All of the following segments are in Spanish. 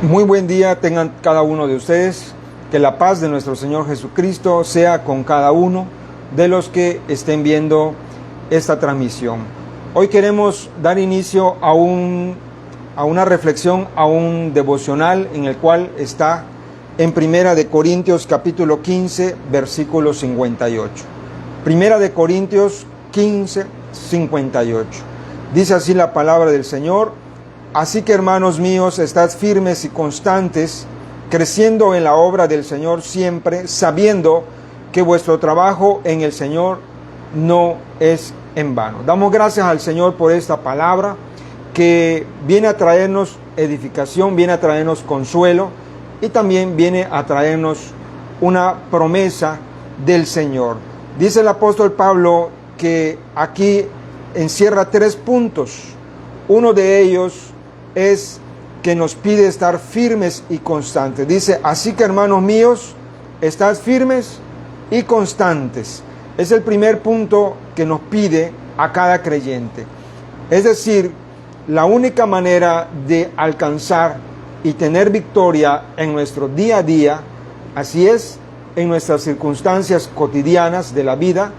Muy buen día tengan cada uno de ustedes. Que la paz de nuestro Señor Jesucristo sea con cada uno de los que estén viendo esta transmisión. Hoy queremos dar inicio a una reflexión, a un devocional en el cual está en Primera de Corintios capítulo 15, versículo 58. Primera de Corintios 15, 58. Dice así la palabra del Señor: así que, hermanos míos, estad firmes y constantes, creciendo en la obra del Señor siempre, sabiendo que vuestro trabajo en el Señor no es en vano. Damos gracias al Señor por esta palabra que viene a traernos edificación, viene a traernos consuelo y también viene a traernos una promesa del Señor. Dice el apóstol Pablo que aquí encierra 3 puntos. Uno de ellos es que nos pide estar firmes y constantes. Dice, así que, hermanos míos, estad firmes y constantes. Es el primer punto que nos pide a cada creyente. Es decir, la única manera de alcanzar y tener victoria en nuestro día a día, así es, en nuestras circunstancias cotidianas de la vida,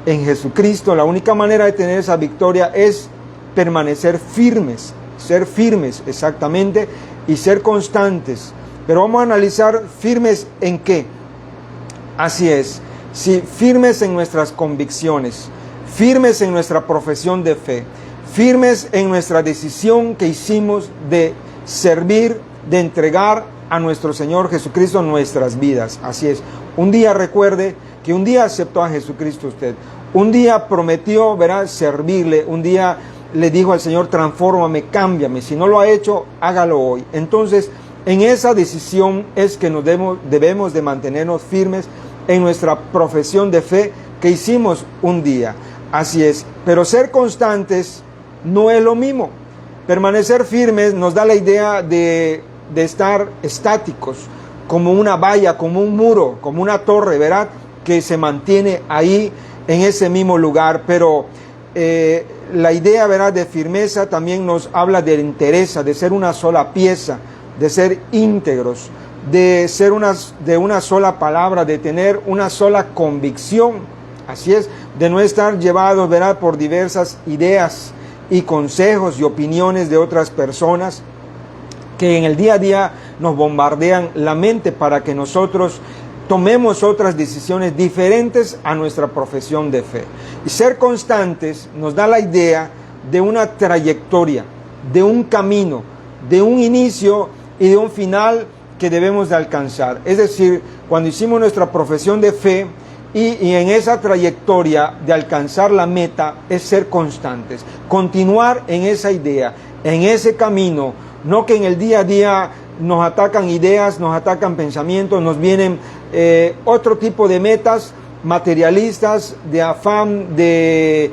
en Jesucristo, la única manera de tener esa victoria es permanecer firmes. Ser firmes, exactamente, y ser constantes. Pero vamos a analizar firmes en qué. Así es, si firmes en nuestras convicciones, firmes en nuestra profesión de fe, firmes en nuestra decisión que hicimos de servir, de entregar a nuestro Señor Jesucristo nuestras vidas. Así es, un día recuerde que un día aceptó a Jesucristo usted, un día prometió, verá, servirle, un día le dijo al Señor, transfórmame, cámbiame. Si no lo ha hecho, hágalo hoy. Entonces, en esa decisión es que nos debemos de mantenernos firmes en nuestra profesión de fe que hicimos un día. Así es. Pero ser constantes no es lo mismo. Permanecer firmes nos da la idea de estar estáticos, como una valla, como un muro, como una torre, ¿verdad? Que se mantiene ahí en ese mismo lugar, pero la idea, ¿verdad?, de firmeza también nos habla de entereza, de ser una sola pieza, de ser íntegros, de ser de una sola palabra, de tener una sola convicción. Así es, de no estar llevados, ¿verdad?, por diversas ideas y consejos y opiniones de otras personas que en el día a día nos bombardean la mente para que nosotros tomemos otras decisiones diferentes a nuestra profesión de fe. Y ser constantes nos da la idea de una trayectoria, de un camino, de un inicio y de un final que debemos de alcanzar. Es decir, cuando hicimos nuestra profesión de fe y en esa trayectoria de alcanzar la meta es ser constantes, continuar en esa idea, en ese camino, no que en el día a día nos atacan ideas, nos atacan pensamientos, nos vienen otro tipo de metas materialistas, de afán, de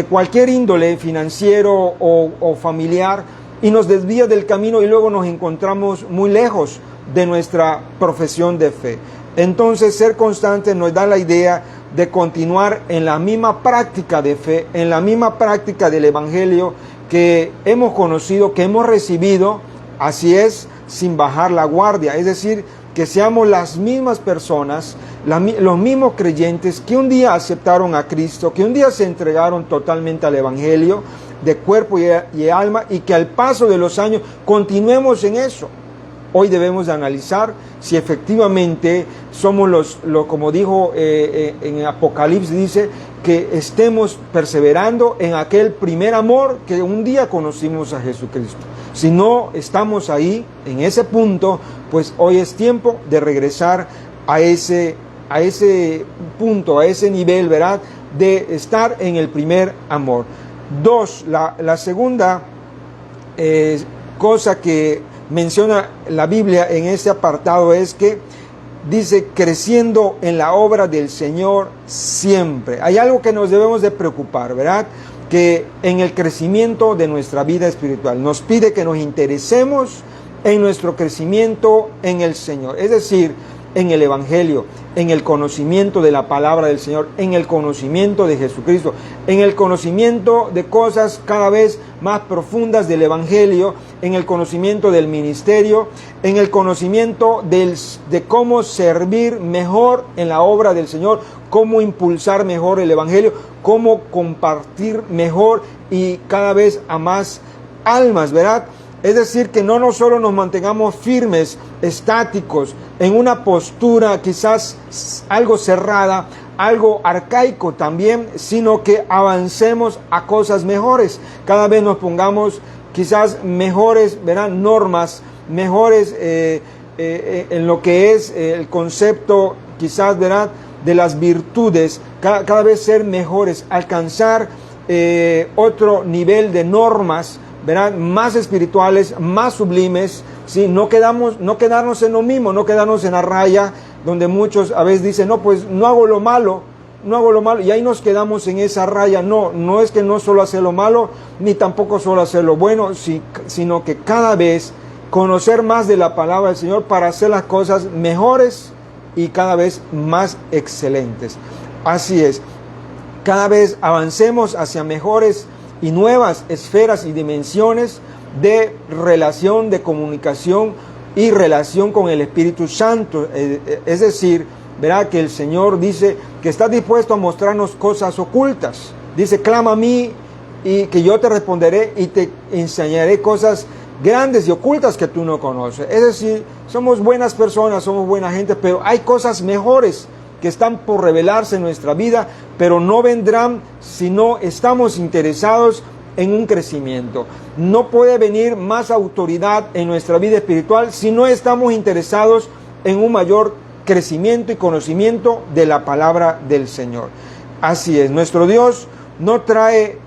cualquier índole financiero o familiar, y nos desvía del camino y luego nos encontramos muy lejos de nuestra profesión de fe. Entonces, ser constante nos da la idea de continuar en la misma práctica de fe, en la misma práctica del Evangelio que hemos conocido, que hemos recibido, así es, sin bajar la guardia. Es decir, que seamos las mismas personas, los mismos creyentes que un día aceptaron a Cristo, que un día se entregaron totalmente al Evangelio de cuerpo y alma, y que al paso de los años continuemos en eso. Hoy debemos de analizar si efectivamente somos como dijo en Apocalipsis, dice que estemos perseverando en aquel primer amor que un día conocimos a Jesucristo. Si no estamos ahí, en ese punto, pues hoy es tiempo de regresar a ese punto, a ese nivel, ¿verdad?, de estar en el primer amor. 2, la segunda cosa que menciona la Biblia en este apartado es que dice, creciendo en la obra del Señor siempre. Hay algo que nos debemos de preocupar, ¿verdad?, que en el crecimiento de nuestra vida espiritual nos pide que nos interesemos en nuestro crecimiento en el Señor. Es decir, en el Evangelio, en el conocimiento de la palabra del Señor, en el conocimiento de Jesucristo, en el conocimiento de cosas cada vez más profundas del Evangelio, en el conocimiento del ministerio, en el conocimiento de cómo servir mejor en la obra del Señor, cómo impulsar mejor el Evangelio, cómo compartir mejor y cada vez a más almas, ¿verdad? Es decir, que no solo nos mantengamos firmes, estáticos, en una postura quizás algo cerrada, algo arcaico también, sino que avancemos a cosas mejores. Cada vez nos pongamos quizás mejores, ¿verdad?, normas, mejores en lo que es el concepto quizás, ¿verdad?, de las virtudes, cada vez ser mejores, alcanzar otro nivel de normas, ¿verdad?, más espirituales, más sublimes, ¿sí? No quedarnos en lo mismo, no quedarnos en la raya donde muchos a veces dicen, no, pues no hago lo malo, y ahí nos quedamos en esa raya. No es que no solo hacer lo malo, ni tampoco solo hacer lo bueno, sino que cada vez conocer más de la palabra del Señor para hacer las cosas mejores y cada vez más excelentes. Así es, cada vez avancemos hacia mejores y nuevas esferas y dimensiones de relación, de comunicación y relación con el Espíritu Santo. Es decir, verá que el Señor dice que está dispuesto a mostrarnos cosas ocultas. Dice, clama a mí y que yo te responderé y te enseñaré cosas grandes y ocultas que tú no conoces. Es decir, somos buenas personas, somos buena gente, pero hay cosas mejores que están por revelarse en nuestra vida, pero no vendrán si no estamos interesados en un crecimiento. No puede venir más autoridad en nuestra vida espiritual si no estamos interesados en un mayor crecimiento y conocimiento de la palabra del Señor. Así es, nuestro Dios no trae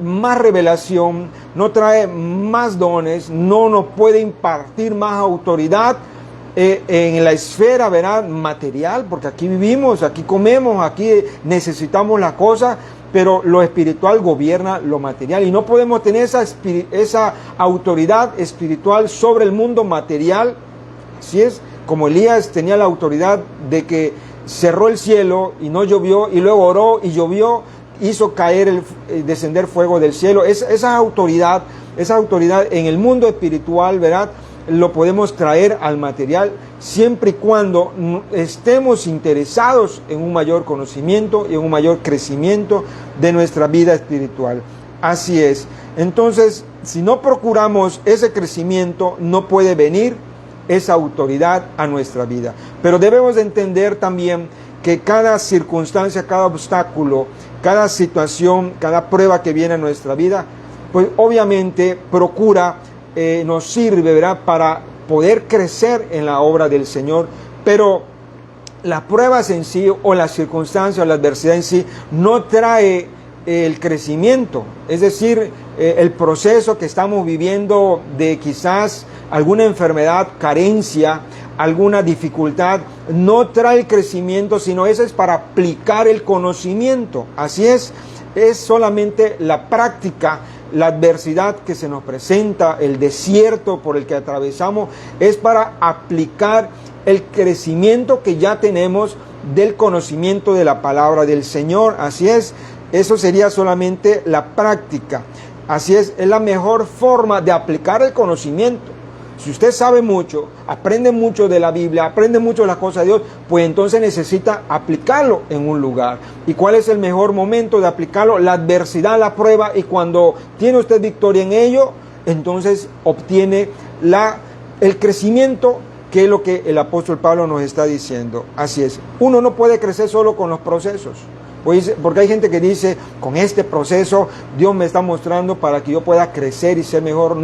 más revelación, no trae más dones, no nos puede impartir más autoridad en la esfera, ¿verdad?, material, porque aquí vivimos, aquí comemos, aquí necesitamos la cosa, pero lo espiritual gobierna lo material y no podemos tener esa autoridad espiritual sobre el mundo material. Así es, como Elías tenía la autoridad de que cerró el cielo y no llovió, y luego oró y llovió, hizo caer descender fuego del cielo. Esa autoridad en el mundo espiritual, ¿verdad?, lo podemos traer al material siempre y cuando estemos interesados en un mayor conocimiento y en un mayor crecimiento de nuestra vida espiritual. Así es. Entonces, si no procuramos ese crecimiento, no puede venir esa autoridad a nuestra vida. Pero debemos de entender también que cada circunstancia, cada obstáculo, cada situación, cada prueba que viene a nuestra vida, pues obviamente nos sirve, ¿verdad?, para poder crecer en la obra del Señor, pero las pruebas en sí o las circunstancias o la adversidad en sí no trae el crecimiento. Es decir, el proceso que estamos viviendo de quizás alguna enfermedad, carencia, alguna dificultad, no trae el crecimiento, sino eso es para aplicar el conocimiento. Así es solamente la práctica. La adversidad que se nos presenta, el desierto por el que atravesamos, es para aplicar el crecimiento que ya tenemos del conocimiento de la palabra del Señor. Así es, eso sería solamente la práctica. Así es la mejor forma de aplicar el conocimiento. Si usted sabe mucho, aprende mucho de la Biblia, aprende mucho de las cosas de Dios, pues entonces necesita aplicarlo en un lugar. ¿Y cuál es el mejor momento de aplicarlo? La adversidad, la prueba, y cuando tiene usted victoria en ello, entonces obtiene el crecimiento, que es lo que el apóstol Pablo nos está diciendo. Así es, uno no puede crecer solo con los procesos. Porque hay gente que dice, con este proceso Dios me está mostrando para que yo pueda crecer y ser mejor.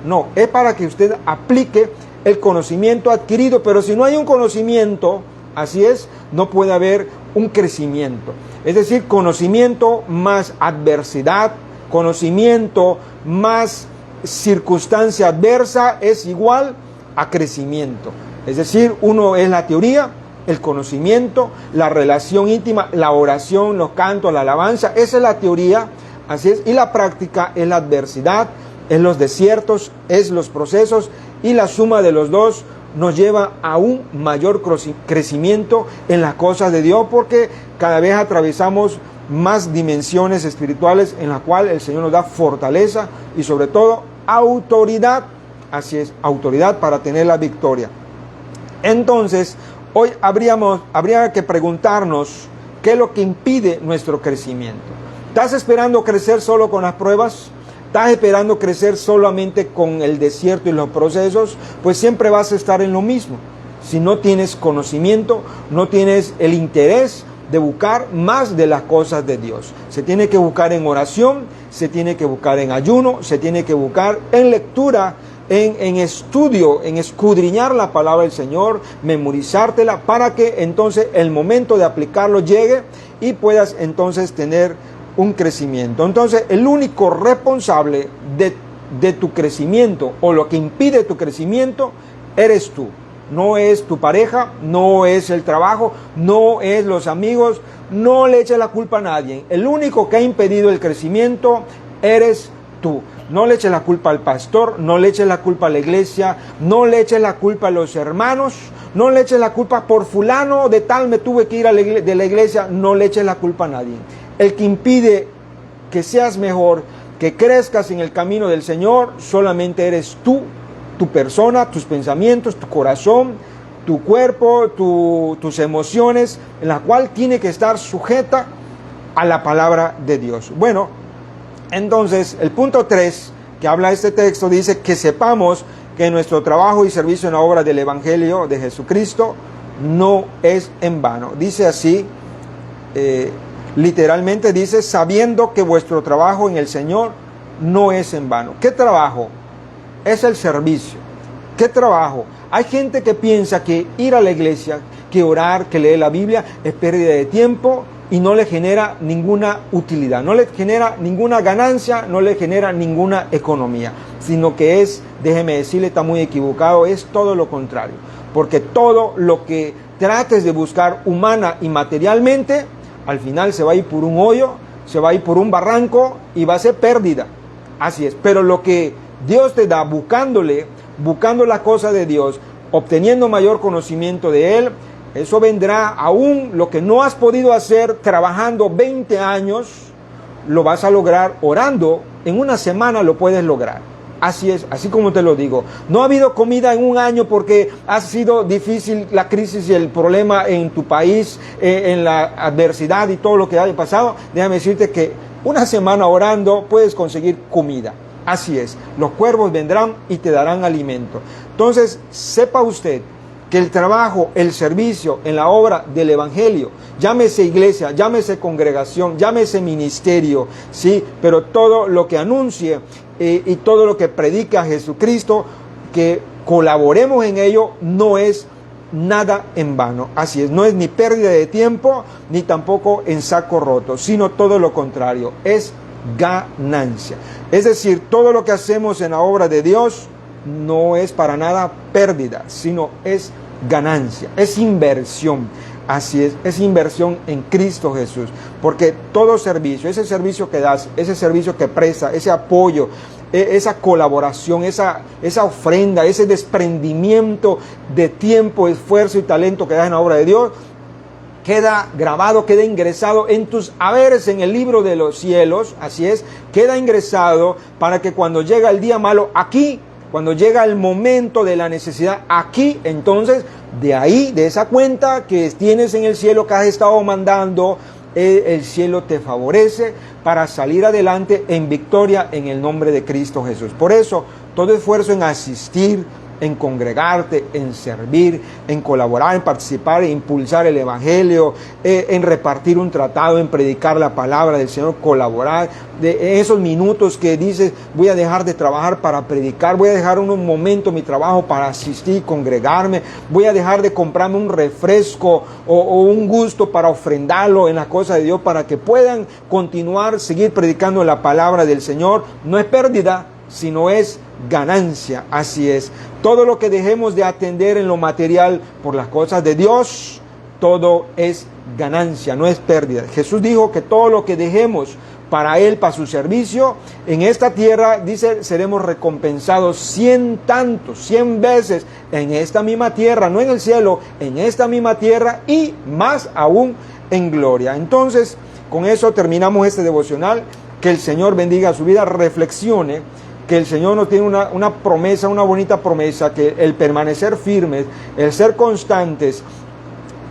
No, es para que usted aplique el conocimiento adquirido, pero si no hay un conocimiento, así es, no puede haber un crecimiento. Es decir, conocimiento más adversidad, conocimiento más circunstancia adversa es igual a crecimiento. Es decir, uno es la teoría, el conocimiento, la relación íntima, la oración, los cantos, la alabanza, esa es la teoría, así es, y la práctica es la adversidad, es los desiertos, es los procesos, y la suma de los dos nos lleva a un mayor crecimiento en las cosas de Dios, porque cada vez atravesamos más dimensiones espirituales en las cuales el Señor nos da fortaleza y sobre todo autoridad. Así es, autoridad para tener la victoria. Entonces, hoy habría que preguntarnos qué es lo que impide nuestro crecimiento. ¿Estás esperando crecer solo con las pruebas? ¿Estás esperando crecer solamente con el desierto y los procesos? Pues siempre vas a estar en lo mismo. Si no tienes conocimiento, no tienes el interés de buscar más de las cosas de Dios. Se tiene que buscar en oración, se tiene que buscar en ayuno, se tiene que buscar en lectura, en estudio, en escudriñar la palabra del Señor, memorizártela para que entonces el momento de aplicarlo llegue y puedas entonces tener un crecimiento. Entonces, el único responsable de tu crecimiento o lo que impide tu crecimiento eres tú. No es tu pareja, no es el trabajo, no es los amigos, no le eches la culpa a nadie. El único que ha impedido el crecimiento eres tú. No le eches la culpa al pastor, no le eches la culpa a la iglesia, no le eches la culpa a los hermanos, no le eches la culpa por fulano de tal me tuve que ir de la iglesia, no le eches la culpa a nadie. El que impide que seas mejor, que crezcas en el camino del Señor, solamente eres tú, tu persona, tus pensamientos, tu corazón, tu cuerpo, tus emociones, en la cual tiene que estar sujeta a la palabra de Dios. Bueno, entonces el punto 3 que habla este texto dice que sepamos que nuestro trabajo y servicio en la obra del Evangelio de Jesucristo no es en vano. Dice así, literalmente dice, sabiendo que vuestro trabajo en el Señor no es en vano. ¿Qué trabajo? Es el servicio. ¿Qué trabajo? Hay gente que piensa que ir a la iglesia, que orar, que leer la Biblia es pérdida de tiempo y no le genera ninguna utilidad, no le genera ninguna ganancia, no le genera ninguna economía, sino que es, déjeme decirle, está muy equivocado, es todo lo contrario. Porque todo lo que trates de buscar humana y materialmente, al final se va a ir por un hoyo, se va a ir por un barranco y va a ser pérdida. Así es, pero lo que Dios te da buscando la cosa de Dios, obteniendo mayor conocimiento de Él, eso vendrá. Aún lo que no has podido hacer trabajando 20 años, lo vas a lograr orando. En una semana lo puedes lograr. Así es, así como te lo digo. No ha habido comida en un año porque ha sido difícil la crisis y el problema en tu país, en la adversidad y todo lo que haya pasado. Déjame decirte que una semana orando puedes conseguir comida. Así es, los cuervos vendrán y te darán alimento. Entonces, sepa usted que el trabajo, el servicio en la obra del Evangelio, llámese iglesia, llámese congregación, llámese ministerio, sí, pero todo lo que anuncie y todo lo que predica Jesucristo, que colaboremos en ello, no es nada en vano. Así es, no es ni pérdida de tiempo, ni tampoco en saco roto, sino todo lo contrario, es ganancia. Es decir, todo lo que hacemos en la obra de Dios no es para nada pérdida, sino es ganancia, es inversión. Así es inversión en Cristo Jesús, porque todo servicio, ese servicio que das, ese servicio que presta, ese apoyo, esa colaboración, esa ofrenda, ese desprendimiento de tiempo, esfuerzo y talento que das en la obra de Dios, queda grabado, queda ingresado en tus haberes en el libro de los cielos. Así es, queda ingresado para que cuando llega el día malo aquí, cuando llega el momento de la necesidad aquí, entonces de ahí, de esa cuenta que tienes en el cielo que has estado mandando, el cielo te favorece para salir adelante en victoria en el nombre de Cristo Jesús. Por eso, todo esfuerzo en asistir, en congregarte, en servir, en colaborar, en participar, en impulsar el Evangelio, en repartir un tratado, en predicar la palabra del Señor, colaborar, de esos minutos que dices, voy a dejar de trabajar para predicar, voy a dejar un momento mi trabajo para asistir, congregarme, voy a dejar de comprarme un refresco o un gusto para ofrendarlo en la cosa de Dios para que puedan continuar, seguir predicando la palabra del Señor. No es pérdida, sino es ganancia. Así es, todo lo que dejemos de atender en lo material por las cosas de Dios, todo es ganancia, no es pérdida. Jesús dijo que todo lo que dejemos para Él, para su servicio, en esta tierra, dice, seremos recompensados 100 tantos, 100 veces en esta misma tierra, no en el cielo, en esta misma tierra y más aún en gloria. Entonces, con eso terminamos este devocional. Que el Señor bendiga su vida, reflexione que el Señor nos tiene una promesa, una bonita promesa, que el permanecer firmes, el ser constantes,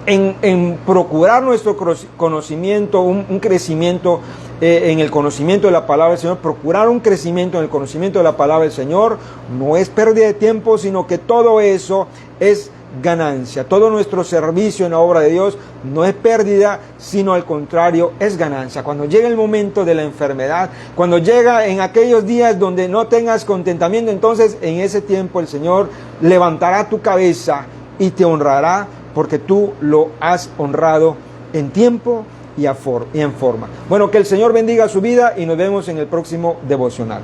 en procurar nuestro conocimiento, un crecimiento en el conocimiento de la palabra del Señor, procurar un crecimiento en el conocimiento de la palabra del Señor, no es pérdida de tiempo, sino que todo eso es ganancia. Todo nuestro servicio en la obra de Dios no es pérdida, sino al contrario, es ganancia. Cuando llega el momento de la enfermedad, cuando llega en aquellos días donde no tengas contentamiento, entonces en ese tiempo el Señor levantará tu cabeza y te honrará, porque tú lo has honrado en tiempo y en forma. Bueno, que el Señor bendiga su vida y nos vemos en el próximo devocional.